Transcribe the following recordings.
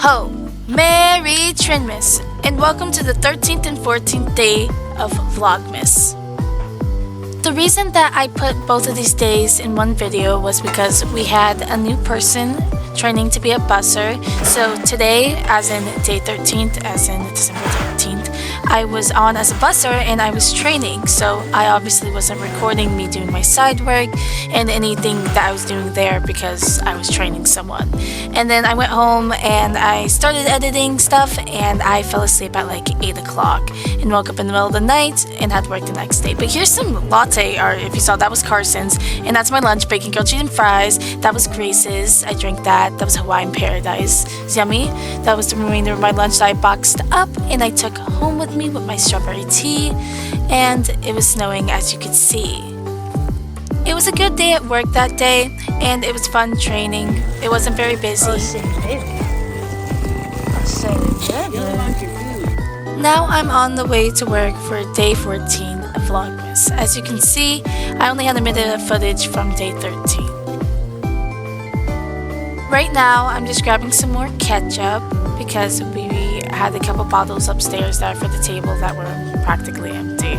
Ho! Merry Trinmas! And welcome to the 13th and 14th day of vlogmas. The reason that I put both of these days in one video was because we had a new person training to be a busser. So today, as in day 13th, as in December 13th, I was on as a busser and I was training. So I obviously wasn't recording me doing my side work and anything that I was doing there because I was training someone. And then I went home and I started editing stuff and I fell asleep at like 8 o'clock and woke up in the middle of the night and had work the next day. But here's some latte, or if you saw, that was Carson's, and that's my lunch: bacon, grilled cheese, and fries. That was Grace's. I drank that. That was Hawaiian Paradise. It's yummy. That was the remainder of my lunch that I boxed up and I took home with me with my strawberry tea, and it was snowing, as you could see. It was a good day at work that day, and it was fun training. It wasn't very busy. Now I'm on the way to work for day 14 of vlogmas. As you can see, I only had a minute of footage from day 13. Right now, I'm just grabbing some more ketchup because we had a couple bottles upstairs that are for the table that were practically empty.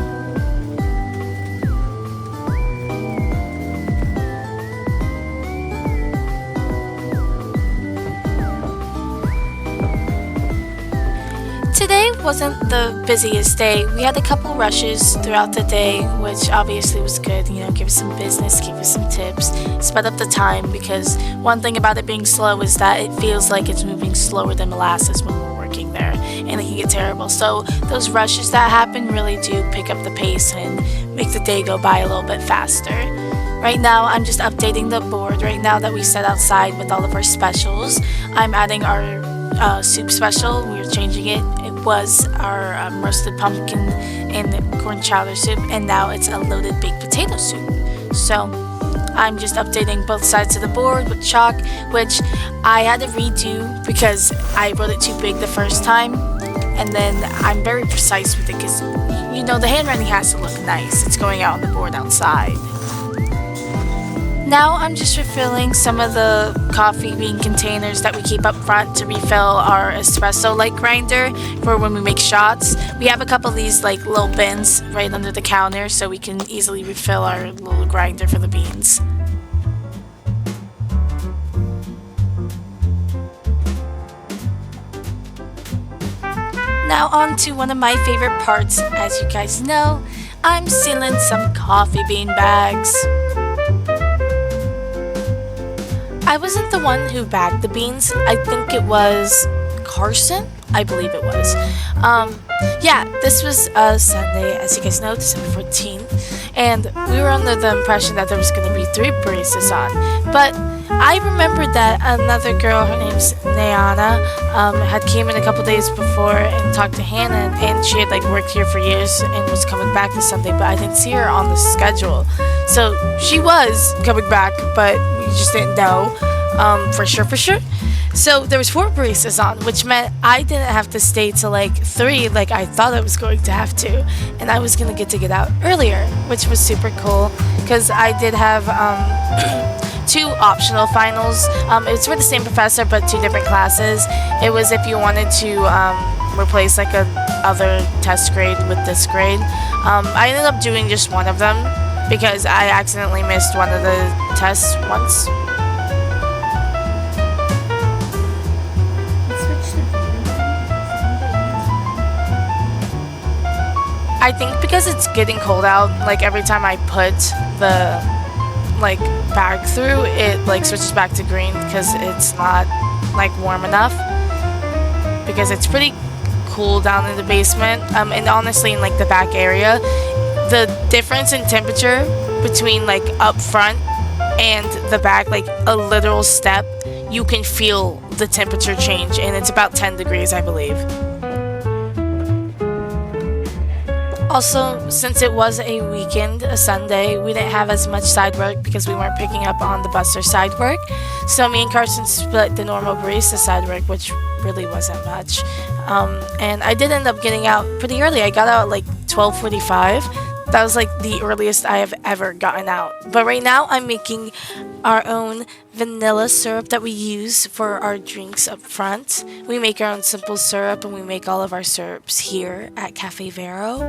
Today wasn't the busiest day. We had a couple rushes throughout the day, which obviously was good. You know, give us some business, give us some tips, sped up the time, because one thing about it being slow is that it feels like it's moving slower than molasses when we're working there, and it can get terrible. So those rushes that happen really do pick up the pace and make the day go by a little bit faster. Right now, I'm just updating the board right now that we set outside with all of our specials. I'm adding our soup special. We were changing it. It was our roasted pumpkin and corn chowder soup, and now it's a loaded baked potato soup. So I'm just updating both sides of the board with chalk, which I had to redo because I wrote it too big the first time, and then I'm very precise with it because, you know, the handwriting has to look nice. It's going out on the board outside. Now I'm just refilling some of the coffee bean containers that we keep up front to refill our espresso-like grinder for when we make shots. We have a couple of these like little bins right under the counter so we can easily refill our little grinder for the beans. Now on to one of my favorite parts. As you guys know, I'm sealing some coffee bean bags. I wasn't the one who bagged the beans. I think it was Carson. I believe it was. Yeah, this was a Sunday, as you guys know, December 14th. And we were under the impression that there was going to be 3 baristas on. But I remembered that another girl, her name's Nayana, had came in a couple days before and talked to Hannah. And she had like worked here for years and was coming back this Sunday. But I didn't see her on the schedule. So she was coming back, but we just didn't know for sure. So there was 4 baristas on, which meant I didn't have to stay till like 3 like I thought I was going to have to, and I was going to get out earlier, which was super cool because I did have 2 optional finals. It was for the same professor but 2 different classes. It was if you wanted to replace like a other test grade with this grade. I ended up doing just one of them because I accidentally missed one of the tests once. I think because it's getting cold out, like every time I put the like bag through, it like switches back to green because it's not like warm enough, because it's pretty cool down in the basement. And honestly, in like the back area, the difference in temperature between like up front and the back, like a literal step, you can feel the temperature change, and it's about 10 degrees, I believe. Also, since it was a weekend, a Sunday, we didn't have as much side work because we weren't picking up on the busser side work. So me and Carson split the normal barista side work, which really wasn't much. And I did end up getting out pretty early. I got out at like 12:45. That was like the earliest I have ever gotten out. But right now I'm making our own vanilla syrup that we use for our drinks up front. We make our own simple syrup and we make all of our syrups here at Cafe Vero.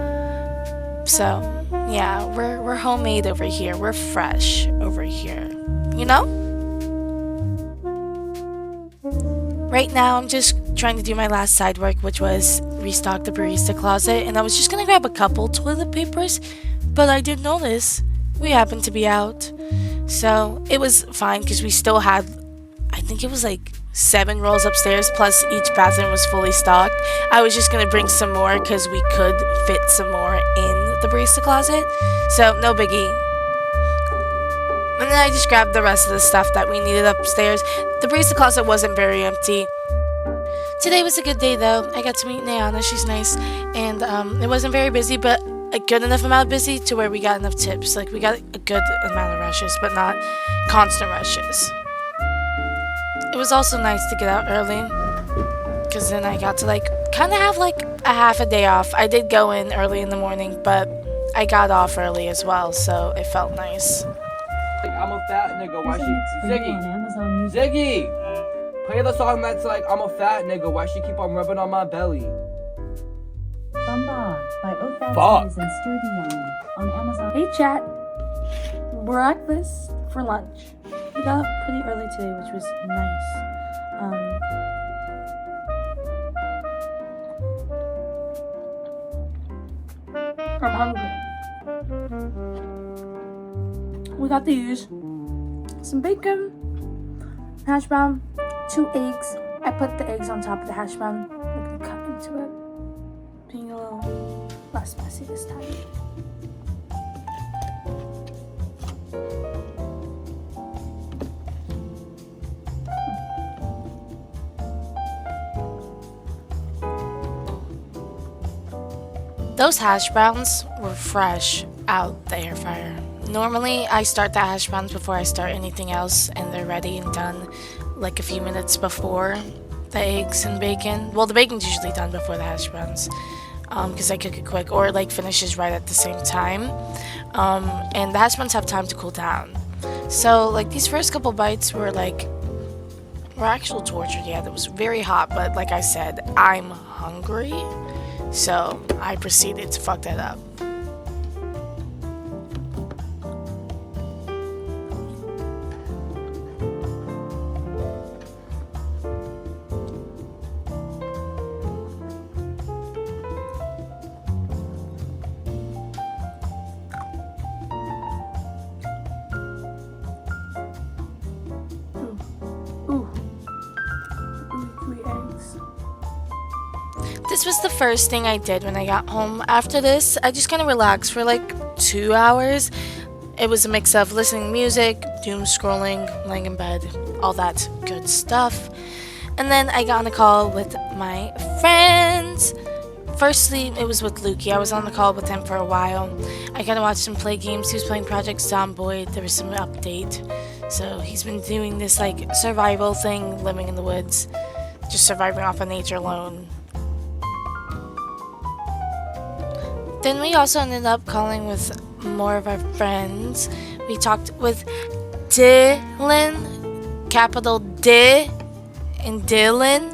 So yeah, we're homemade over here. We're fresh over here. You know? Right now, I'm just trying to do my last side work, which was restock the barista closet, and I was just gonna grab a couple toilet papers, but I did notice we happened to be out. So it was fine because we still had, I think it was like 7 rolls upstairs, plus each bathroom was fully stocked. I was just gonna bring some more because we could fit some more in the barista closet, so no biggie. And then I just grabbed the rest of the stuff that we needed upstairs. The barista closet wasn't very empty. Today was a good day though. I got to meet Nayana, she's nice. And it wasn't very busy, but a good enough amount of busy to where we got enough tips. Like we got a good amount of rushes, but not constant rushes. It was also nice to get out early, because then I got to like kind of have like a half a day off. I did go in early in the morning, but I got off early as well, so it felt nice. Like, I'm a fat nigga, why she... Ziggy! Play the song that's like, I'm a fat nigga, why she keep on rubbing on my belly? Fuck! On Amazon. Hey chat! Breakfast for lunch. We got up pretty early today, which was nice. I'm hungry. We got these. Some bacon, hash brown, 2 eggs. I put the eggs on top of the hash brown, like cut into it, being a little less messy this time. Those hash browns were fresh out the air fryer. Normally, I start the hash browns before I start anything else, and they're ready and done like a few minutes before the eggs and bacon. Well, the bacon's usually done before the hash browns, because I cook it quick, or like finishes right at the same time. And the hash browns have time to cool down. So like these first couple bites were actual torture. Yeah, it was very hot, but like I said, I'm hungry, so I proceeded to fuck that up. This was the first thing I did when I got home. After this, I just kind of relaxed for like 2 hours. It was a mix of listening to music, doom scrolling, laying in bed, all that good stuff. And then I got on a call with my friends. Firstly, it was with Lukey. I was on the call with him for a while. I kind of watched him play games. He was playing Project Zomboid. There was some update. So he's been doing this like survival thing, living in the woods, just surviving off of nature alone. Then we also ended up calling with more of our friends. We talked with Dylan, capital D, and Dylan.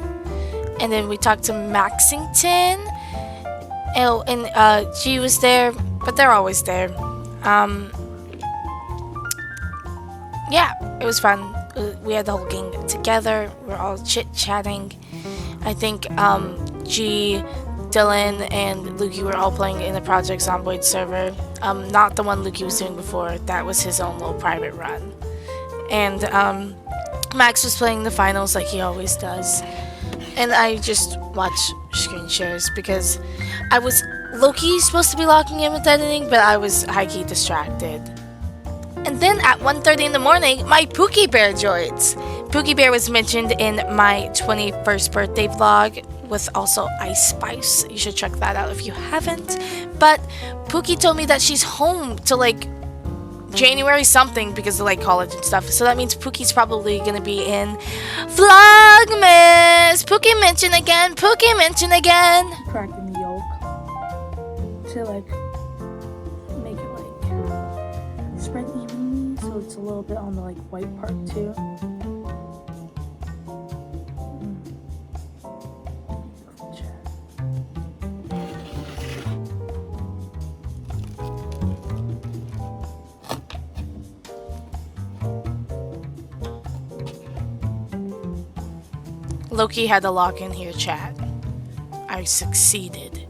And then we talked to Maxington. Oh, and G was there, but they're always there. Yeah, it was fun. We had the whole gang together. We were all chit-chatting. I think G, Dylan, and Lukey were all playing in the Project Zomboid server. Not the one Lukey was doing before. That was his own little private run. And Max was playing the finals like he always does. And I just watched screen shares because I was low-key supposed to be locking in with editing, but I was high-key distracted. And then at 1:30 in the morning, my Pookie Bear joins. Pookie Bear was mentioned in my 21st birthday vlog with also Ice Spice. You should check that out if you haven't. But Pookie told me that she's home till like January something because of like college and stuff. So that means Pookie's probably gonna be in vlogmas. Pookie mention again. Pookie mention again. Cracking the yolk to like it's a little bit on the like white part too. Loki had to lock in here, chat. I succeeded.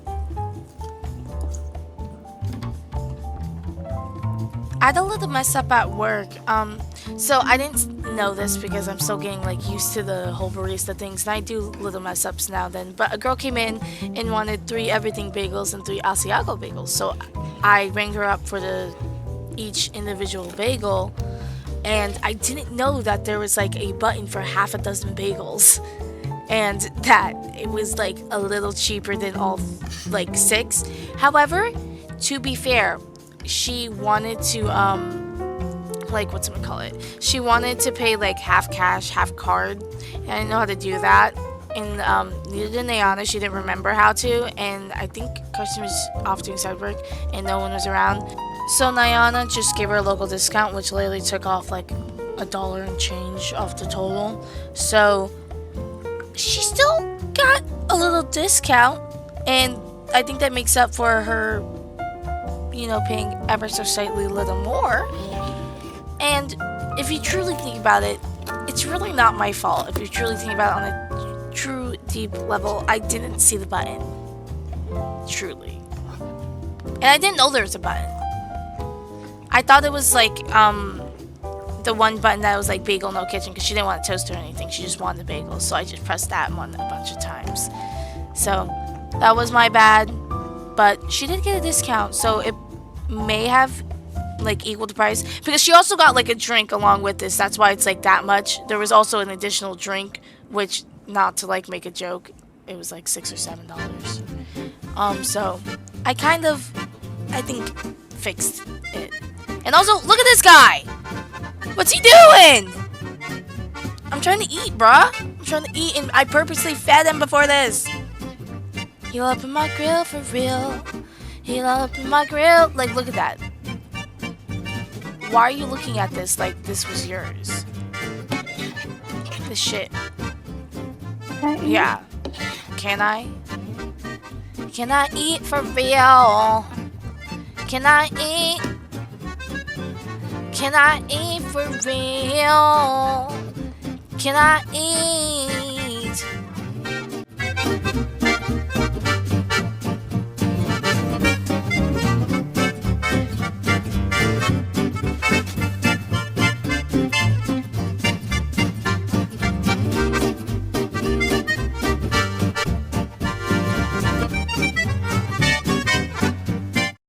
I had a little mess up at work. So I didn't know this because I'm still getting like used to the whole barista things, and I do little mess ups now and then. But a girl came in and wanted 3 everything bagels and 3 Asiago bagels. So I rang her up for each individual bagel, and I didn't know that there was like a button for half a dozen bagels, and that it was like a little cheaper than all like 6. However, to be fair, she wanted to she wanted to pay like half cash, half card, and I didn't know how to do that. And neither did Nayana. She didn't remember how to, and I think Carson was off doing side work and no one was around. So Nayana just gave her a local discount, which literally took off like $1 and change off the total. So she still got a little discount, and I think that makes up for her, you know, paying ever so slightly a little more. And if you truly think about it, it's really not my fault. If you truly think about it on a true deep level, I didn't see the button. Truly. And I didn't know there was a button. I thought it was like the one button that was like bagel no kitchen, because she didn't want a toaster or anything. She just wanted the bagels. So I just pressed that one a bunch of times. So that was my bad. But she did get a discount, so it may have like equal the price, because she also got like a drink along with this. That's why it's like that much. There was also an additional drink, which, not to like make a joke, it was like $6 or $7. So I think fixed it. And also, look at this guy. What's he doing? I'm trying to eat, bruh. I'm trying to eat, and I purposely fed him before this. Heal up in my grill for real. Heal up in my grill. Like, look at that. Why are you looking at this like this was yours? This shit. Yeah. Can I? Can I eat for real? Can I eat? Can I eat for real? Can I eat?